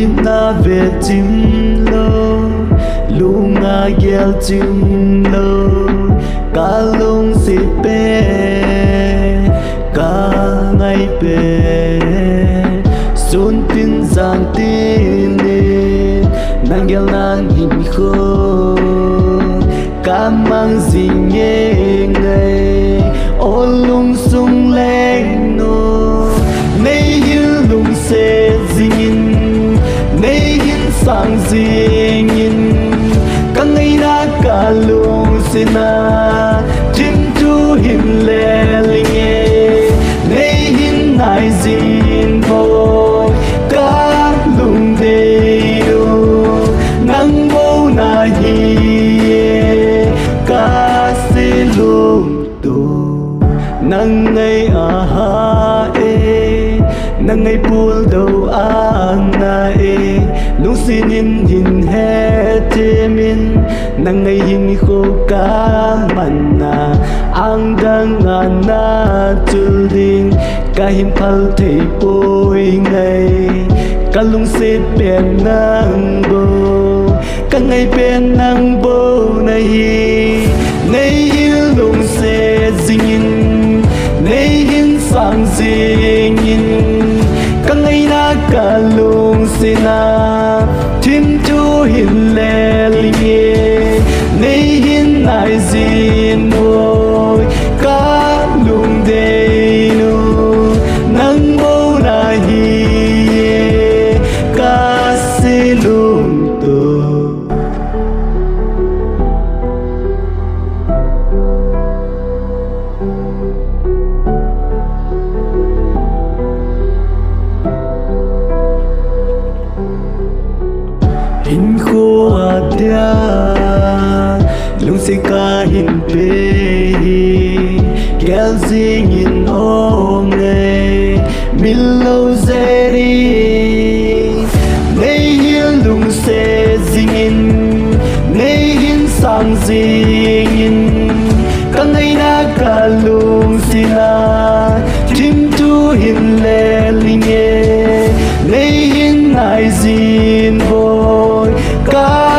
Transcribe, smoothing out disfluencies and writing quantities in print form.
na về chim lô lu nga gel chim lô cả lung si pe cả ngày pe sun tin giang tin ni nang gel nang hin khô cả mang gì nhẹ ngày ô lung sung lên nô nay hiu lung se zin nay hin sang zin cả ngày na cả lung se na chim tu hin le linge nay hin nai zin vô cả lung de yo nang vô na hi cả se lung tu nang ngày ha e nang ngày pul đâu na e lung sinin hin he temin nang ngày hin khô cả manna ang dang na tulding kahim phal thei poi ngày cả lung se pen nang bo cả ngày pen nang bo này nay hin lung se zingin nay hin sang zingin cả ngày na cả lung se na tim tu hin le linge nay hin nai zin oi cả lung de nu nang bo na hi cả se lung tu hin khô dia lung se ka hin pe gel zing in ong nge milo zeri nay hin lung se zing in nay hin sang zing in ka ngày na ka lung sina tim tu hin le linge nay hin nai zin vô cả